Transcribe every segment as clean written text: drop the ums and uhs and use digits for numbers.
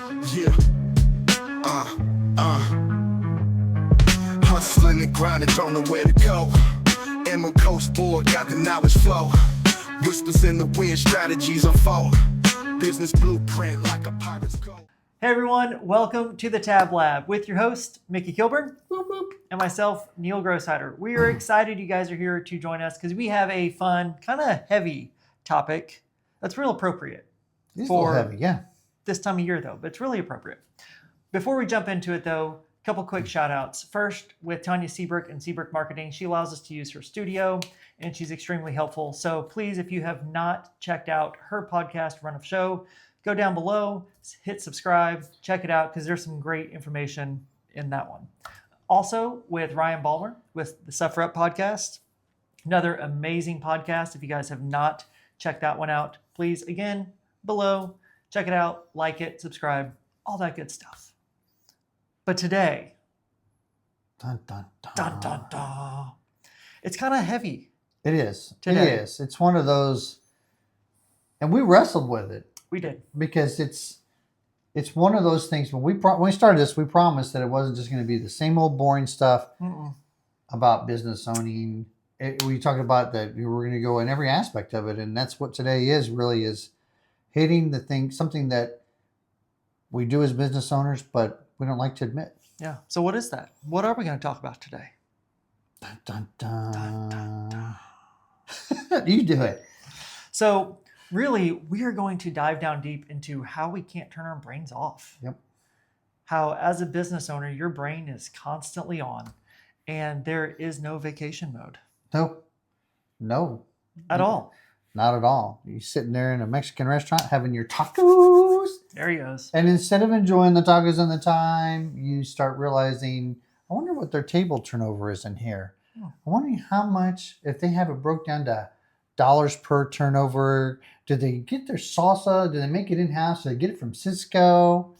Yeah. Hustling and grinding, don't know where to go. Emerald Coast board, got the knowledge flow. Whispers in the wind, strategies unfold. Business blueprint like a pirate's code. Hey everyone, welcome to the Tab Lab with your host, Mickey Kilburn, and myself, Neil Grossheider. We are excited you guys are here to join us because we have a fun, kind of heavy topic that's real appropriate It's a little heavy, yeah. this time of year though, but it's really appropriate. Before we jump into it though, a couple quick shout outs. First, with Tanya Seabrook and Seabrook Marketing, she allows us to use her studio and she's extremely helpful. So please, if you have not checked out her podcast, Run of Show, go down below, hit subscribe, check it out because there's some great information in that one. Also, with Ryan Ballmer with the Suffer Up podcast, another amazing podcast. If you guys have not checked that one out, please, again, below, check it out, like it, subscribe, all that good stuff. But today, Dun, dun, dun. dun, dun, dun, it's kind of heavy. It is. Today. It is. It's one of those, and we wrestled with it We did. because it's one of those things. When we started this, we promised that it wasn't just going to be the same old boring stuff about business owning. We talked about that we were going to go in every aspect of it, and that's what today is. Really, is hitting the thing, something that we do as business owners, but we don't like to admit. Yeah. So what is that? What are we going to talk about today? Dun, dun, dun. Dun, dun, dun. You do it. So really, we are going to dive down deep into how we can't turn our brains off. Yep. How, as a business owner, your brain is constantly on, and there is no vacation mode No. at all. Not at all. You're sitting there in a Mexican restaurant having your tacos. There he goes. And instead of enjoying the tacos and the time, you start realizing, I wonder what their table turnover is in here. Hmm. I'm wondering how much, if they have it broke down to dollars per turnover, do they get their salsa? Do they make it in-house? Do they get it from Cisco?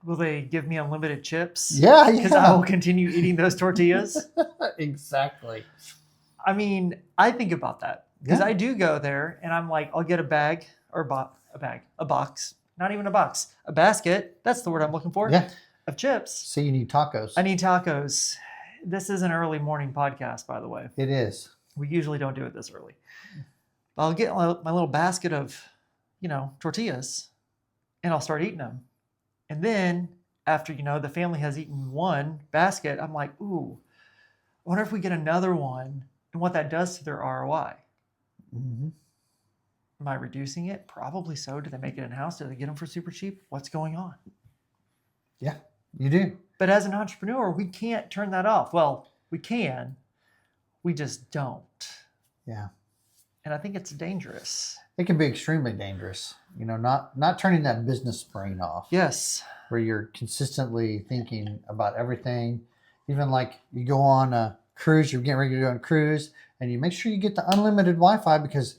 Will they give me unlimited chips? Yeah, Because I will continue eating those tortillas. Exactly. I mean, I think about that because Yeah. I do go there and I'm like, I'll get a bag or a box, not even a box, a basket. That's the word I'm looking for. Yeah. Of chips. So you need tacos. I need tacos. This is an early morning podcast, by the way. It is. We usually don't do it this early. I'll get my little basket of, tortillas and I'll start eating them. And then after, the family has eaten one basket, I'm like, ooh, I wonder if we get another one and what that does to their ROI. Mm-hmm. Am I reducing it? Probably so. Do they make it in-house? Do they get them for super cheap? What's going on? Yeah, you do. But as an entrepreneur, we can't turn that off. Well, we can. We just don't. Yeah. And I think it's dangerous. It can be extremely dangerous. Not turning that business brain off. Yes. Where you're consistently thinking about everything. Even like you go on a cruise, you're getting ready to go on a cruise, and you make sure you get the unlimited Wi-Fi because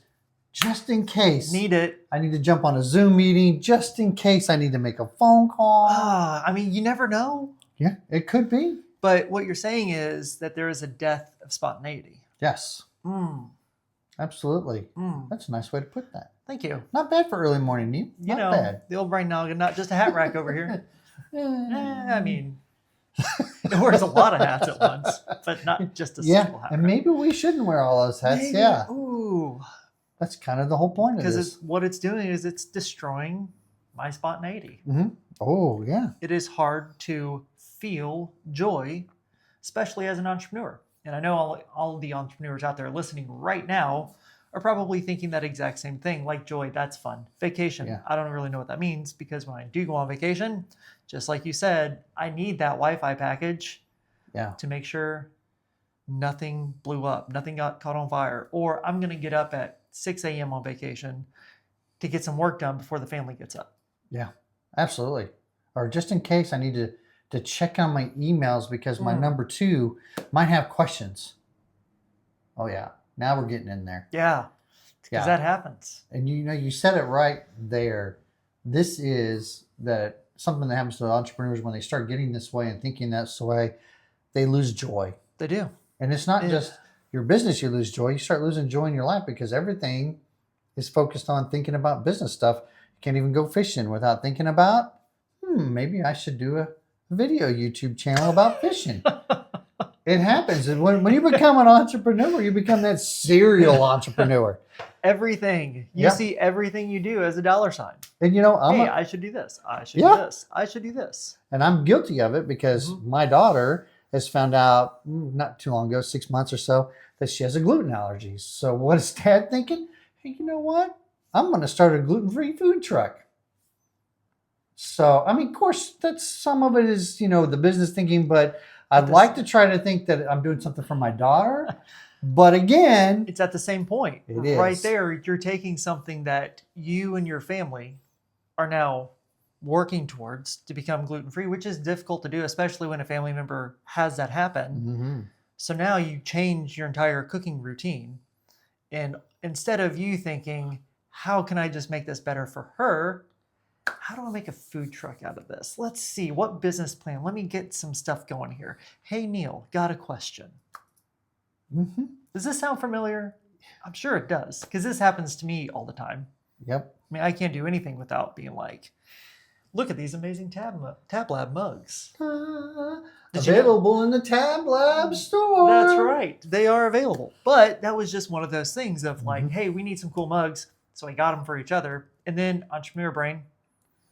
just in case Need it. I need to jump on a Zoom meeting, just in case I need to make a phone call. I mean, you never know. Yeah, it could be. But what you're saying is that there is a death of spontaneity. Yes, Mm. absolutely. Mm. That's a nice way to put that. Thank you. Not bad for early morning, Neil. Not bad. The old brain noggin, not just a hat rack over here. I mean, it wears a lot of hats at once, but not just a single hat and rack. maybe we shouldn't wear all those hats. Maybe. Yeah, Ooh. that's kind of the whole point of Because this. what it's doing is it's destroying my spontaneity. Mm-hmm. Oh, yeah. It is hard to feel joy, especially as an entrepreneur. And I know all the entrepreneurs out there listening right now are probably thinking that exact same thing. Like joy, that's fun. Vacation, Yeah. I don't really know what that means because when I do go on vacation, just like you said, I need that Wi-Fi package to make sure nothing blew up, nothing got caught on fire, or I'm going to get up at 6 a.m. on vacation to get some work done before the family gets up. Yeah, absolutely. Or just in case I need to check on my emails because my number 2 might have questions. Oh, yeah. Now we're getting in there. Yeah, because that happens. And you said it right there. This is something that happens to entrepreneurs when they start getting this way and thinking this way, they lose joy. They do. And it's not just your business you lose joy. You start losing joy in your life because everything is focused on thinking about business stuff. You can't even go fishing without thinking about, maybe I should do a video YouTube channel about fishing. It happens. And when you become an entrepreneur, you become that serial entrepreneur. Everything. You Yeah. see everything you do as a dollar sign. And, you know, I should do this. I should Yeah. do this. I should do this. and I'm guilty of it because my daughter has found out not too long ago, 6 months or so, that she has a gluten allergy. So what is Dad thinking? Hey, you know what? I'm going to start a gluten-free food truck. So, I mean, of course, that's some of it is, you know, the business thinking, but I'd like to try to think that I'm doing something for my daughter. But again, It's at the same point. It is. Right there, you're taking something that you and your family are now working towards to become gluten-free, which is difficult to do, especially when a family member has that happen. So now you change your entire cooking routine. And instead of you thinking, how can I just make this better for her? How do I make a food truck out of this? Let's see, what business plan? Let me get some stuff going here. Hey, Neil, got a question. Does this sound familiar? I'm sure it does, because this happens to me all the time. Yep. I mean, I can't do anything without being like, look at these amazing Tab Lab mugs. Did you know- Available in the Tab Lab store. That's right. They are available. But that was just one of those things of like, hey, we need some cool mugs. So I got them for each other. And then entrepreneur brain.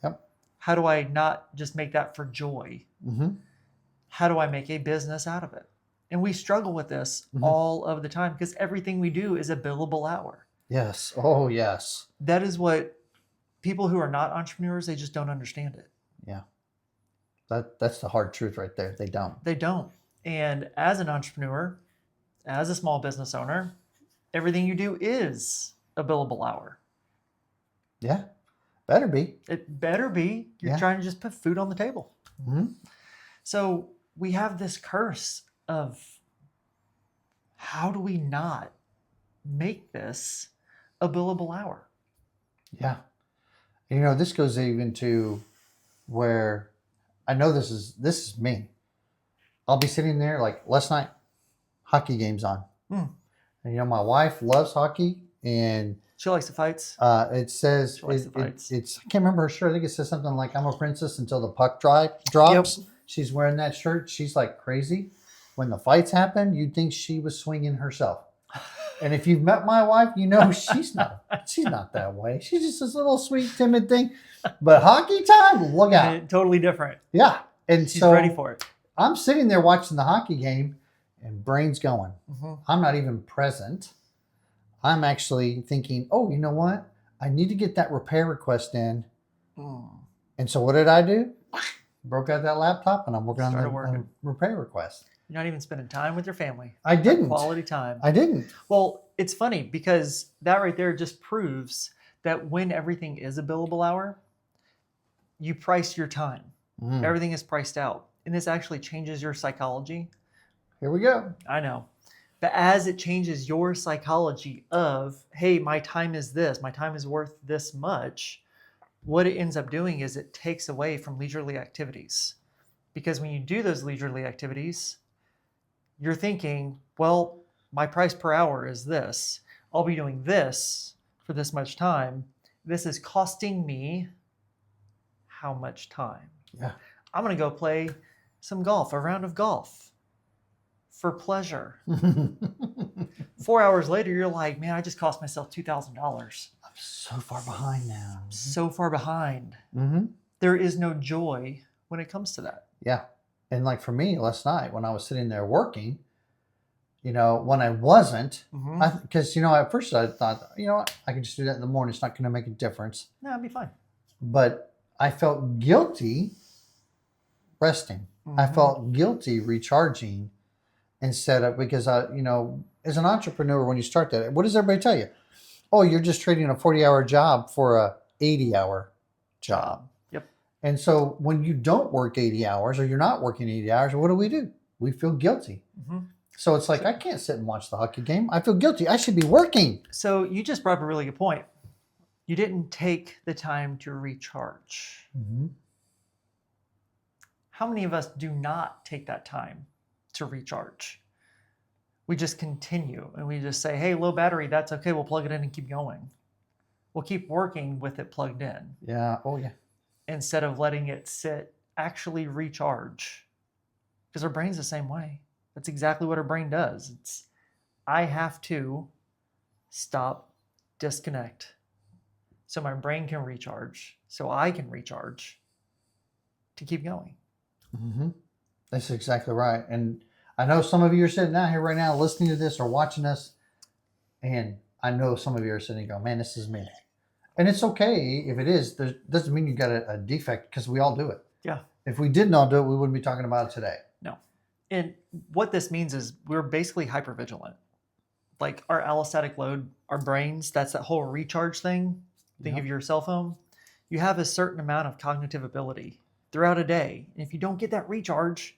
Yep. How do I not just make that for joy? How do I make a business out of it? And we struggle with this all of the time because everything we do is a billable hour. Yes. Oh, yes. That is what people who are not entrepreneurs, they just don't understand it. Yeah. That's the hard truth right there. They don't. They don't. And as an entrepreneur, as a small business owner, everything you do is a billable hour. Yeah. Better be. It better be. You're Yeah. trying to just put food on the table. So we have this curse of how do we not make this a billable hour? Yeah. You know, this goes even to where I know this is me. I'll be sitting there like last night, hockey game's on. And you know, my wife loves hockey, and She likes the fights. it says She likes the fights. it's I can't remember her shirt. I think it says something like "I'm a princess until the puck drops." Yep. She's wearing that shirt. She's like crazy. When the fights happen, you'd think she was swinging herself. And if you've met my wife, you know she's not that way. She's just this little sweet, timid thing. But hockey time, look out. Totally different. Yeah. And She's so ready for it. I'm sitting there watching the hockey game and brain's going. I'm not even present. I'm actually thinking, oh, you know what? I need to get that repair request in. And so what did I do? Broke out that laptop and I'm working on the repair request. You're not even spending time with your family. I didn't. Quality time. I didn't. Well, it's funny because that right there just proves that when everything is a billable hour, you price your time. Everything is priced out. And this actually changes your psychology. Here we go. I know. But as it changes your psychology of, hey, my time is this, my time is worth this much, what it ends up doing is it takes away from leisurely activities. Because when you do those leisurely activities, you're thinking, well, my price per hour is this. I'll be doing this for this much time. This is costing me how much time? Yeah. I'm going to go play some golf, a round of golf for pleasure. 4 hours later, you're like, man, I just cost myself $2,000. I'm so far behind now. So far behind. There is no joy when it comes to that. Yeah. And like for me last night when I was sitting there working, you know, when I wasn't, because, you know, at first I thought, you know what, I can just do that in the morning. It's not going to make a difference. No, it'd be fine. But I felt guilty resting. I felt guilty recharging instead of, because you know, as an entrepreneur, when you start that, what does everybody tell you? Oh, you're just trading a 40-hour job for a 80-hour job. Yep. And so when you don't work 80 hours or you're not working 80 hours, what do? We feel guilty. So it's like, I can't sit and watch the hockey game. I feel guilty. I should be working. So you just brought up a really good point. You didn't take the time to recharge. How many of us do not take that time to recharge? We just continue and we just say, hey, low battery, that's okay. We'll plug it in and keep going. We'll keep working with it plugged in. Yeah. Oh, yeah. instead of letting it sit, actually recharge. Because our brain's the same way. That's exactly what our brain does. I have to stop, disconnect, so my brain can recharge, so I can recharge to keep going. Mm-hmm. That's exactly right. And I know some of you are sitting out here right now listening to this or watching us, and I know some of you are sitting going, man, this is me. And it's okay if it is. Doesn't mean you got a defect, because we all do it. Yeah. If we did not do it, we wouldn't be talking about it today. No. And what this means is we're basically hypervigilant. Like our allostatic load, our brains, that's that whole recharge thing. Think of your cell phone. You have a certain amount of cognitive ability throughout a day. And if you don't get that recharge,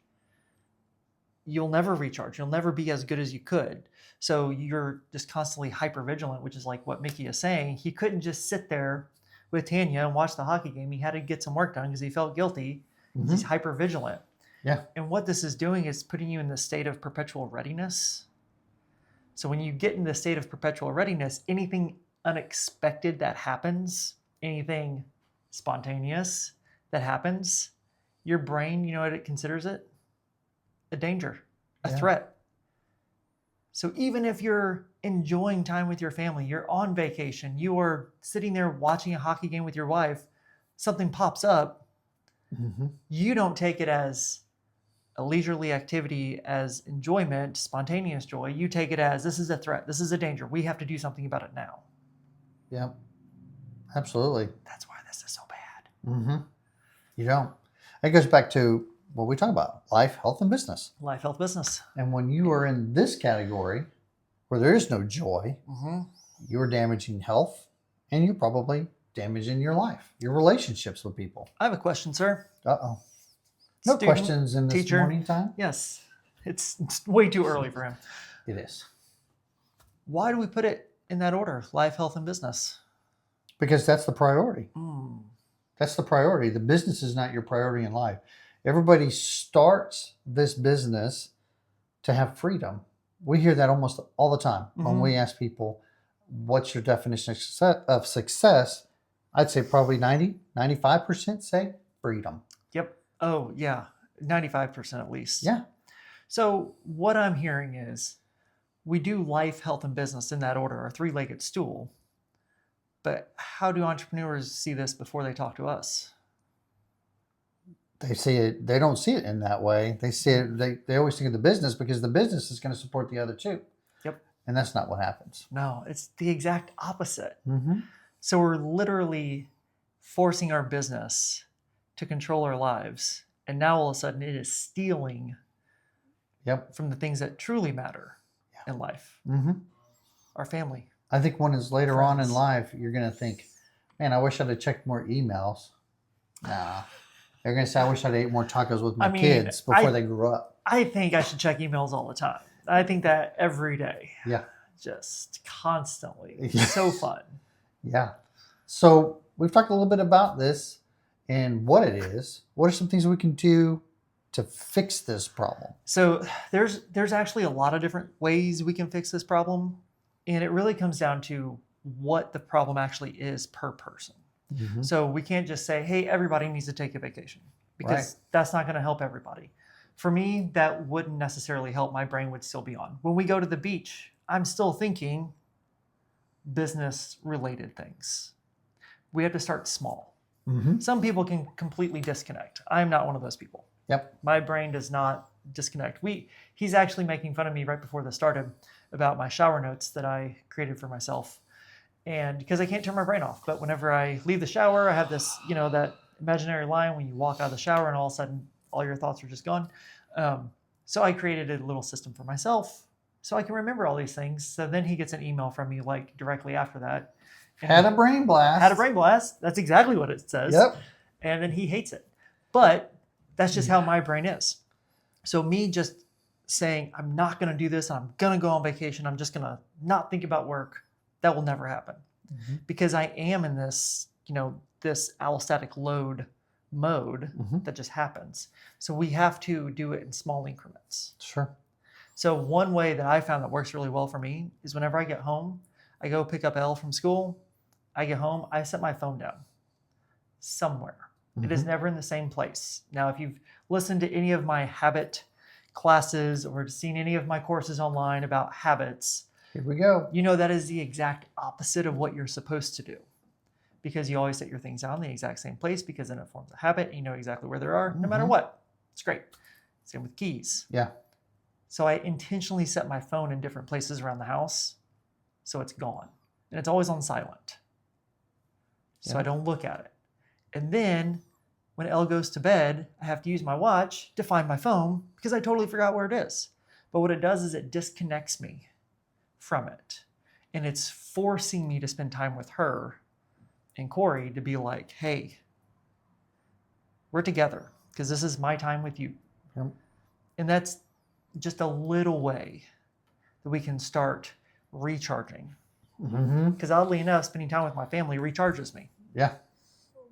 you'll never recharge. You'll never be as good as you could. So you're just constantly hypervigilant, which is like what Mickey is saying. He couldn't just sit there with Tanya and watch the hockey game. He had to get some work done because he felt guilty. Mm-hmm. He's hypervigilant. Yeah. And what this is doing is putting you in the state of perpetual readiness. So when you get in the state of perpetual readiness, anything unexpected that happens, anything spontaneous that happens, your brain, you know what it considers it? A danger, a threat. So even if you're enjoying time with your family, you're on vacation, you are sitting there watching a hockey game with your wife, something pops up, you don't take it as a leisurely activity, as enjoyment, spontaneous joy. You take it as, this is a threat, this is a danger, we have to do something about it now. Yeah, absolutely. That's why this is so bad. Mm-hmm. You don't. It goes back to what we talk about, life, health, and business. Life, health, business. And when you are in this category where there is no joy, you're damaging health, and you're probably damaging your life, your relationships with people. I have a question, sir. Uh-oh. No Student, questions in this teacher. morning time? Yes. It's way too early for him. It is. Why do we put it in that order? Life, health, and business. Because that's the priority. That's the priority. The business is not your priority in life. Everybody starts this business to have freedom. We hear that almost all the time. When we ask people, what's your definition of success? I'd say probably 95% say freedom. Yep. Oh, yeah. 95% at least. Yeah. So what I'm hearing is we do life, health, and business in that order, our three-legged stool. But how do entrepreneurs see this before they talk to us? They see it. They don't see it in that way. They see it. They always think of the business because the business is going to support the other two. Yep. And that's not what happens. No, it's the exact opposite. So we're literally forcing our business to control our lives. And now all of a sudden it is stealing from the things that truly matter in life. Our family. I think when it's later on in life, you're going to think, man, I wish I'd have checked more emails. Nah. They're going to say, I wish I'd ate more tacos with my kids before they grew up. I think I should check emails all the time. I think that every day. Yeah. Just constantly. It's so fun. Yeah. So we've talked a little bit about this and what it is. What are some things we can do to fix this problem? So there's actually a lot of different ways we can fix this problem. And it really comes down to what the problem actually is per person. So we can't just say, hey, everybody needs to take a vacation, because that's not going to help everybody. For me, that wouldn't necessarily help. My brain would still be on. When we go to the beach, I'm still thinking business related things. We have to start small. Some people can completely disconnect. I'm not one of those people. Yep. My brain does not disconnect. He's actually making fun of me right before this started about my shower notes that I created for myself. And because I can't turn my brain off, but whenever I leave the shower, I have this, that imaginary line when you walk out of the shower and all of a sudden all your thoughts are just gone. So I created a little system for myself so I can remember all these things. So then he gets an email from me like directly after that. Had a brain blast. Had a brain blast. That's exactly what it says. Yep. And then he hates it. But that's just how my brain is. So me just saying, I'm not going to do this. I'm going to go on vacation. I'm just going to not think about work. That will never happen because I am in this, this allostatic load mode that just happens. So we have to do it in small increments. Sure. So one way that I found that works really well for me is whenever I get home, I go pick up Elle from school. I get home, I set my phone down somewhere. It is never in the same place. Now, if you've listened to any of my habit classes or seen any of my courses online about habits, Here we go. you know that is the exact opposite of what you're supposed to do, because you always set your things down in the exact same place, because then it forms a habit and you know exactly where they are no matter what. It's great. Same with keys. Yeah. So I intentionally set my phone in different places around the house so it's gone. And it's always on silent. So Yeah. I don't look at it. And then when Elle goes to bed, I have to use my watch to find my phone because I totally forgot where it is. But what it does is it disconnects me from it. And it's forcing me to spend time with her and Corey to be like, hey, we're together because this is my time with you. Yep. And that's just a little way that we can start recharging. Because oddly enough, spending time with my family recharges me. Yeah.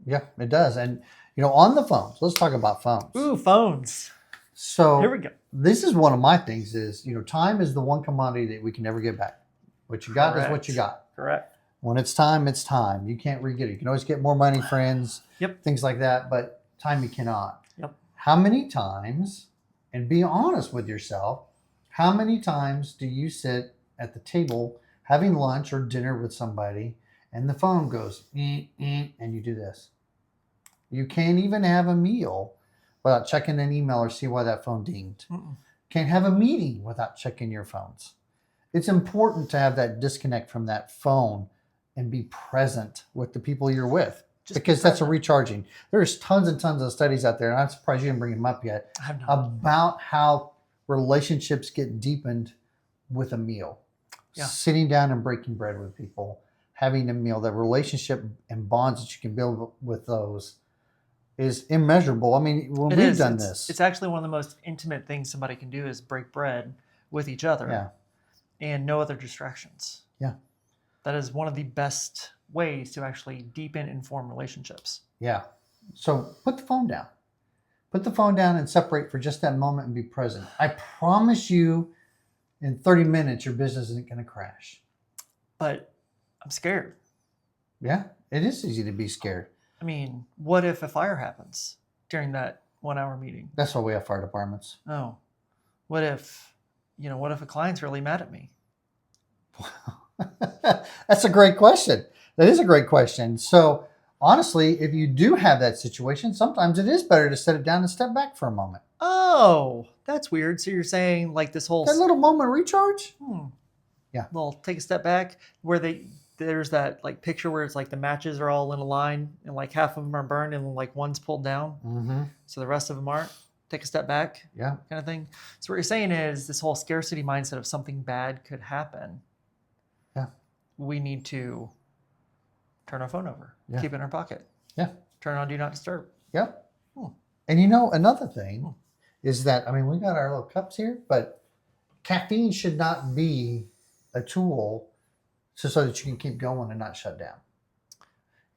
Yeah, it does. And, on the phones, let's talk about phones. Ooh, phones. So Here we go. this is one of my things is, time is the one commodity that we can never get back. What you got is what you got. Correct. When it's time, it's time. You can't re-get it. You can always get more money, friends, things like that, but time you cannot. Yep. How many times, and be honest with yourself, how many times do you sit at the table having lunch or dinner with somebody and the phone goes, and you do this? You can't even have a meal without checking an email or see why that phone dinged. Can't have a meeting without checking your phones. It's important to have that disconnect from that phone and be present with the people you're with, because that's a recharging. There's tons and tons of studies out there, and I'm surprised you didn't bring them up yet, about how relationships get deepened with a meal. Yeah. Sitting down and breaking bread with people, having a meal, the relationship and bonds that you can build with those is immeasurable. I mean, when we've done this. It's actually one of the most intimate things somebody can do is break bread with each other. Yeah. And no other distractions. Yeah. That is one of the best ways to actually deepen and form relationships. Yeah. So put the phone down. Put the phone down and separate for just that moment and be present. I promise you, in 30 minutes, your business isn't going to crash. But I'm scared. Yeah, it is easy to be scared. I mean, what if a fire happens during that 1 hour meeting? That's why we have fire departments. Oh, what if a client's really mad at me? That's a great question. That is a great question. So honestly, if you do have that situation, sometimes it is better to set it down and step back for a moment. Oh, that's weird. So you're saying like this whole That little moment of recharge? Yeah. Well, take a step back where there's that like picture where it's like the matches are all in a line and like half of them are burned and like one's pulled down. So the rest of them aren't. Take a step back. Yeah. Kind of thing. So what you're saying is this whole scarcity mindset of something bad could happen. Yeah. We need to turn our phone over. Yeah. Keep it in our pocket. Yeah. Turn on Do Not Disturb. Yep. And another thing is that, we got our little cups here, but caffeine should not be a tool so that you can keep going and not shut down.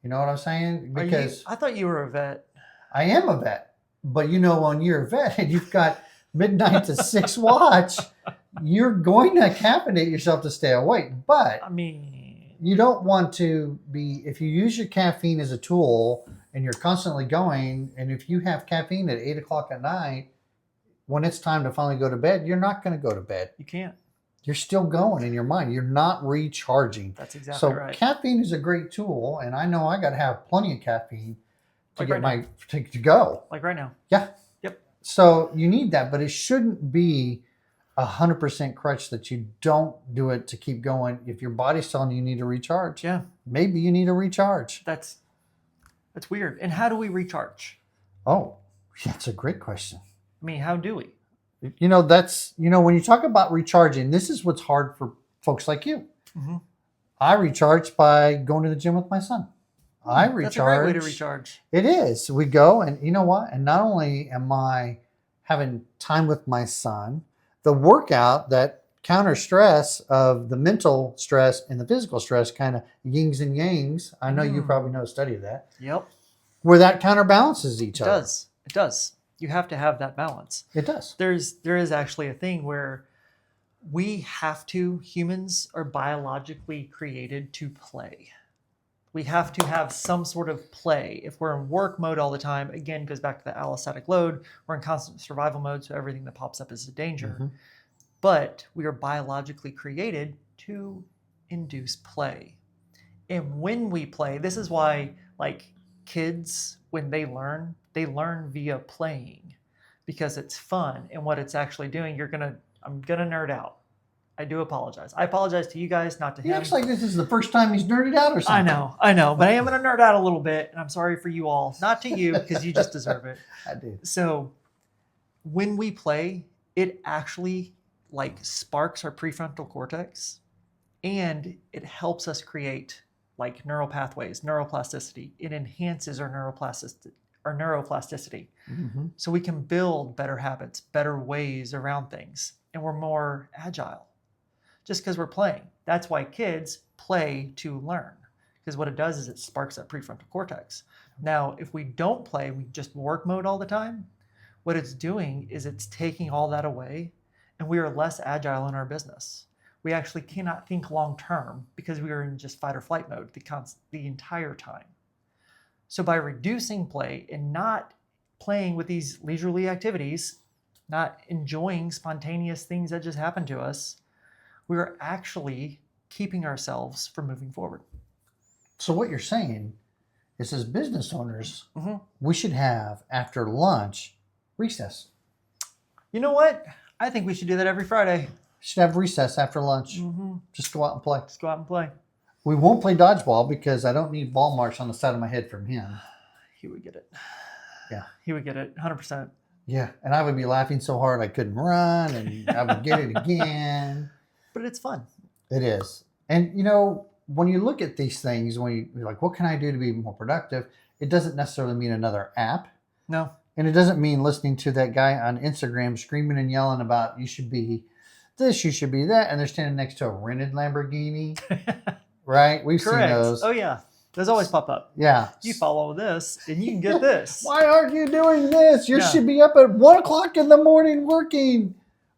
You know what I'm saying? Because I thought you were a vet. I am a vet, but when you're a vet and you've got midnight to 6 watch, you're going to caffeinate yourself to stay awake. But you don't want to be, if you use your caffeine as a tool and you're constantly going, and if you have caffeine at 8 o'clock at night, when it's time to finally go to bed, you're not going to go to bed. You can't. You're still going in your mind. You're not recharging. That's exactly right. So caffeine is a great tool, and I know I got to have plenty of caffeine to Like get right to go. Like right now. Yeah. Yep. So you need that, but it shouldn't be 100% crutch that you don't do it to keep going. If your body's telling you need to recharge, maybe you need to recharge. That's weird. And how do we recharge? Oh, that's a great question. How do we? That's, when you talk about recharging, this is what's hard for folks like you. I recharge by going to the gym with my son. I recharge. That's a great way to recharge. It is. We go, and you know what? And not only am I having time with my son, the workout that counter stress of the mental stress and the physical stress kind of yings and yangs. I know you probably know a study of that. Yep. Where that counterbalances each other. It does. You have to have that balance. It does. There is actually a thing where humans are biologically created to play. We have to have some sort of play. If we're in work mode all the time, again, goes back to the allostatic load. We're in constant survival mode, so everything that pops up is a danger. But we are biologically created to induce play. And when we play, this is why, like, kids, when they learn via playing because it's fun. And what it's actually doing, I'm gonna nerd out. I do apologize. I apologize to you guys, not to him. He acts like this is the first time he's nerded out or something. I know, but I am gonna nerd out a little bit, and I'm sorry for you all. Not to you, because you just deserve it. I do. So when we play, it actually like sparks our prefrontal cortex, and it helps us create like neural pathways, neuroplasticity. It enhances our neuroplasticity. So we can build better habits, better ways around things, and we're more agile just because we're playing. That's why kids play to learn, because what it does is it sparks that prefrontal cortex. Now, if we don't play, we just work mode all the time, what it's doing is it's taking all that away, and we are less agile in our business. We actually cannot think long term because we are in just fight or flight mode the entire time. So by reducing play and not playing with these leisurely activities, not enjoying spontaneous things that just happen to us, we are actually keeping ourselves from moving forward. So what you're saying is, as business owners, we should have, after lunch, recess. You know what? I think we should do that every Friday. Should have recess after lunch. Just go out and play. Just go out and play. We won't play dodgeball because I don't need ball marks on the side of my head from him. He would get it. Yeah. He would get it, 100%. Yeah, and I would be laughing so hard I couldn't run, and I would get it again. But it's fun. It is. And, you know, when you look at these things, when you're like, what can I do to be more productive? It doesn't necessarily mean another app. No. And it doesn't mean listening to that guy on Instagram screaming and yelling about you should be this, you should be that, and they're standing next to a rented Lamborghini. Right? We've Correct. seen those. Oh, yeah. Those always pop up. Yeah. You follow this, and you can get this. Why aren't you doing this? You Yeah. should be up at 1 o'clock in the morning working.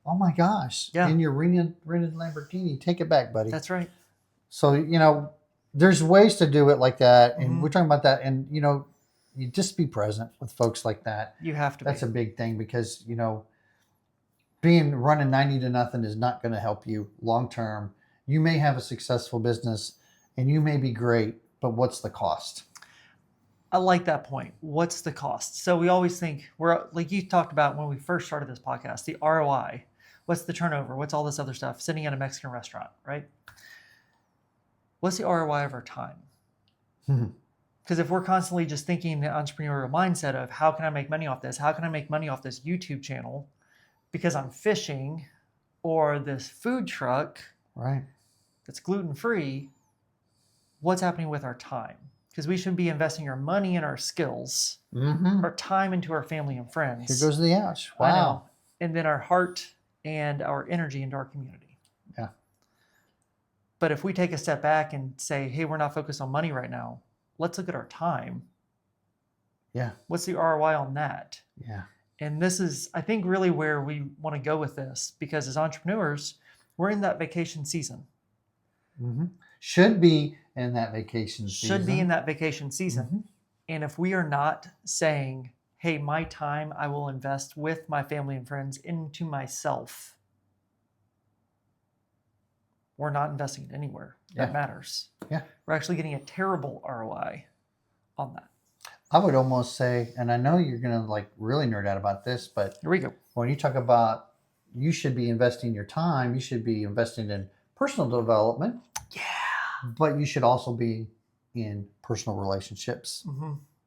Oh my gosh. Yeah. In your rented Lamborghini. Take it back, buddy. That's right. So, you know, there's ways to do it like that. And we're talking about that. And, you know, you just be present with folks like that. You have to That's be. a big thing because, you know, running 90-0 is not going to help you long term. You may have a successful business and you may be great, but what's the cost? I like that point. What's the cost? So we always think, we're like you talked about when we first started this podcast, the ROI. What's the turnover? What's all this other stuff? Sitting in a Mexican restaurant, right? What's the ROI of our time? Because if we're constantly just thinking the entrepreneurial mindset of how can I make money off this? How can I make money off this YouTube channel? Because I'm fishing, or this food truck Right. that's gluten-free, what's happening with our time? Because we should be investing our money and our skills, our time into our family and friends. Here goes the ouch. Wow. I know. And then our heart and our energy into our community. Yeah. But if we take a step back and say, hey, we're not focused on money right now, let's look at our time. Yeah. What's the ROI on that? Yeah. And this is, I think, really where we want to go with this, because as entrepreneurs, we're in that vacation season. Should be in that vacation season. Should be in that vacation season. And if we are not saying, hey, my time I will invest with my family and friends into myself, we're not investing it anywhere that matters. Yeah. We're actually getting a terrible ROI on that. I would almost say, and I know you're going to like really nerd out about this, but Here we go. when you talk about you should be investing your time, you should be investing in personal development. Yeah. But you should also be in personal relationships.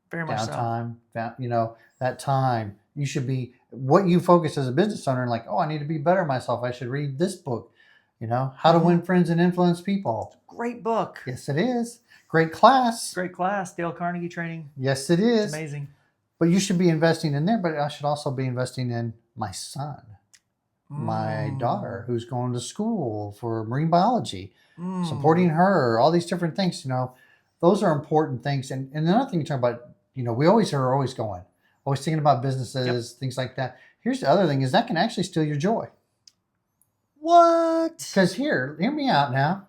Very much so. Downtime, you know, that time. You should be, what you focus as a business owner, like, oh, I need to be better myself. I should read this book, you know, How to Win Friends and Influence People. Great book. Yes, it is. Great class. Great class. Dale Carnegie training. Yes, it is. It's amazing. But you should be investing in there, but I should also be investing in my son, my daughter who's going to school for marine biology, supporting her, all these different things, you know, those are important things. And another thing you talk about, you know, we always going, always thinking about businesses, things like that. Here's the other thing is that can actually steal your joy. What? Because hear me out now.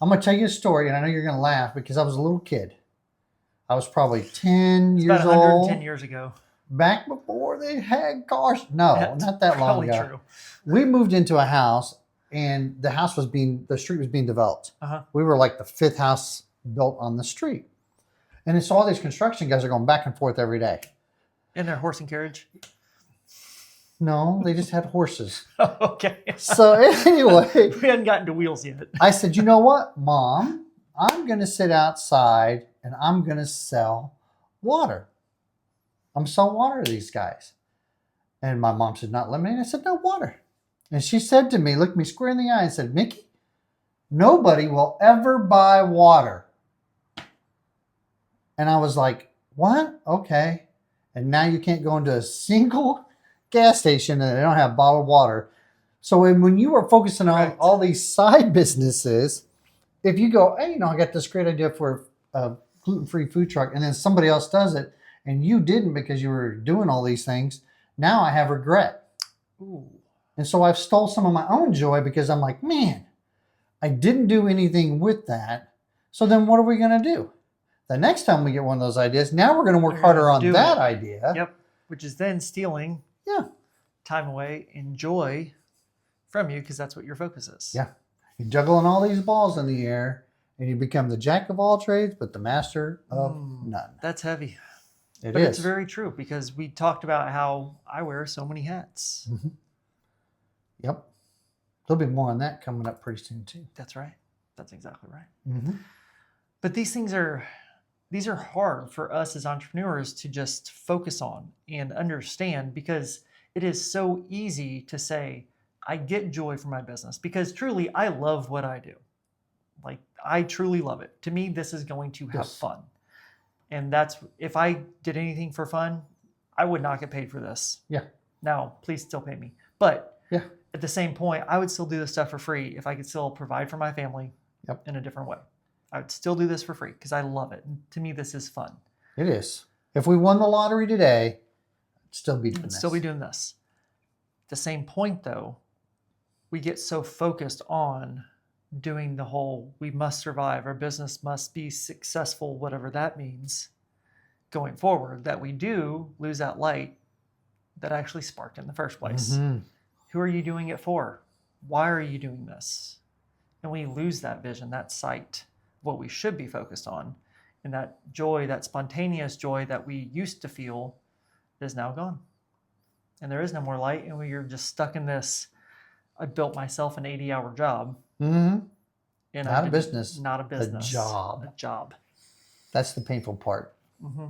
I'm going to tell you a story, and I know you're going to laugh because I was a little kid. I was probably 10 It's years about 110 old. years ago. Back before they had cars. No, That's not that long probably ago. true. We moved into a house, and the street was being developed. Uh-huh. We were like the 5th house built on the street. And so all these construction guys are going back and forth every day. In their horse and carriage. No, they just had horses. Oh, okay. So anyway, We hadn't gotten to wheels yet. I said, you know what, Mom? I'm going to sit outside and I'm going to sell water. I'm selling water to these guys. And my mom said, not lemonade. I said, no, water. And she said to me, looked me square in the eye and said, Mickey, nobody will ever buy water. And I was like, what? Okay. And now you can't go into a single gas station and they don't have bottled water. So when you are focusing on Right. all these side businesses, if you go, hey, I got this great idea for a gluten-free food truck, and then somebody else does it, and you didn't because you were doing all these things, now I have regret. Ooh. And so I've stole some of my own joy because I'm like, man, I didn't do anything with that. So then what are we going to do? The next time we get one of those ideas, now we're going to work We're harder gonna on do that it. idea. Yep. Which is then stealing time away and joy from you because that's what your focus is. Yeah. You're juggling all these balls in the air and you become the jack of all trades, but the master of none. That's heavy. It But is. it's very true because we talked about how I wear so many hats. Mhm. Yep. There'll be more on that coming up pretty soon too. That's right. That's exactly right. Mm-hmm. But these are hard for us as entrepreneurs to just focus on and understand because it is so easy to say, I get joy from my business because truly I love what I do. Like I truly love it. To me, this is going to have Yes. fun. And that's, if I did anything for fun, I would not get paid for this. Yeah. Now, please still pay me. But Yeah. at the same point, I would still do this stuff for free if I could still provide for my family in a different way. I would still do this for free because I love it. And to me, this is fun. It is. If we won the lottery today, I'd still be doing I'd this. still be doing this. At the same point, though, we get so focused on doing the whole, we must survive, our business must be successful, whatever that means, going forward, that we do lose that light that actually sparked in the first place. Mhm. Who are you doing it for? Why are you doing this? And we lose that vision, that sight, what we should be focused on. And that joy, that spontaneous joy that we used to feel is now gone. And there is no more light. And we are just stuck in this, I built myself an 80-hour job. Mhm. And Not a business. Not a business. job. A job. That's the painful part. Mm-hmm.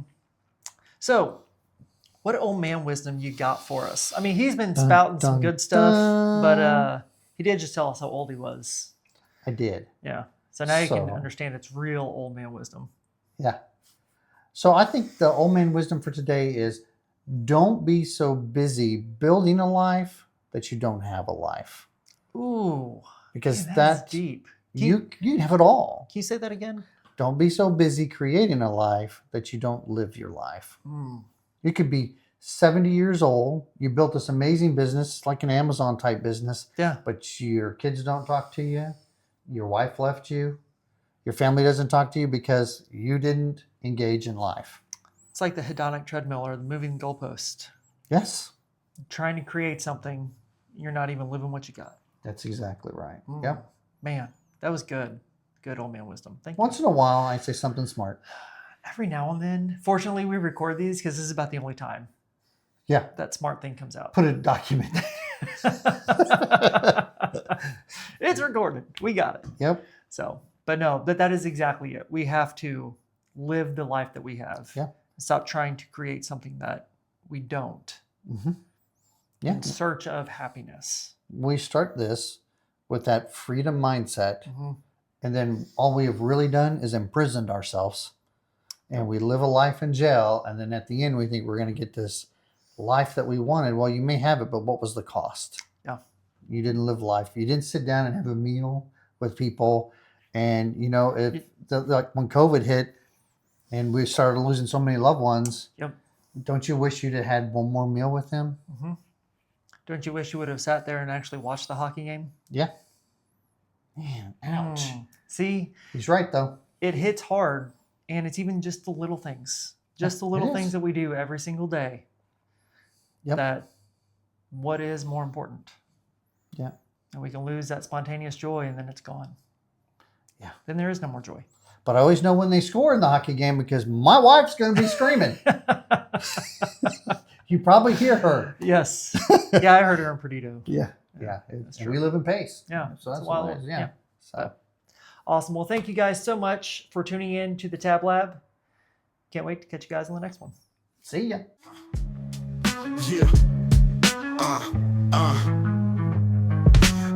So, what old man wisdom you got for us? I mean, he's been spouting some good stuff, but he did just tell us how old he was. I did. Yeah. So now you can So- understand it's real old man wisdom. Yeah. So I think the old man wisdom for today is don't be so busy building a life that you don't have a life. Ooh. Because man, that's deep. you can have it all. Can you say that again? Don't be so busy creating a life that you don't live your life. You could be 70 years old. You built this amazing business, like an Amazon type business, Yeah. but your kids don't talk to you. Your wife left you. Your family doesn't talk to you because you didn't engage in life. It's like the hedonic treadmill or the moving goalpost. Yes, Trying to create something, you're not even living what you got. that's exactly right. Yep. Man, that was good. Good old man wisdom. Thank you. Once in a while, I say something smart. Every now and then. Fortunately, we record these because this is about the only time Yeah, that smart thing comes out. put a document. It's recorded. We got it. Yep. So, but no, that is exactly it. We have to live the life that we have. Yeah. Stop trying to create something that we don't. Mm-hmm. Yeah. In search of happiness. We start this with that freedom mindset. Mm-hmm. And then all we have really done is imprisoned ourselves. And we live a life in jail. And then at the end, we think we're going to get this life that we wanted. Well, you may have it, but what was the cost? Yeah. You didn't live life. You didn't sit down and have a meal with people. And, like when COVID hit and we started losing so many loved ones, Yep. don't you wish you'd have had one more meal with them? Mm-hmm. Don't you wish you would have sat there and actually watched the hockey game? Yeah. Man, ouch. See, He's right though. it hits hard, and it's even just the little things, just the little It is. things that we do every single day. Yep. That what is more important? Yeah. And we can lose that spontaneous joy, and then it's gone. Yeah. Then there is no more joy. But I always know when they score in the hockey game because my wife's going to be screaming. You probably hear her. Yes. Yeah, I heard her in Perdido. Yeah. Yeah. And we live in Pace. Yeah. So it's that's a wild what it one. is. Yeah. So Awesome. Well, thank you guys so much for tuning in to the Tab Lab. Can't wait to catch you guys on the next one. see ya. Yeah.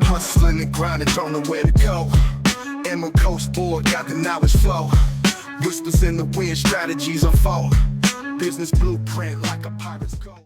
Hustling and grinding, don't know where to go. And my coast board got the knowledge flow. Whispers in the wind, strategies unfold. Business blueprint like a pirate's code.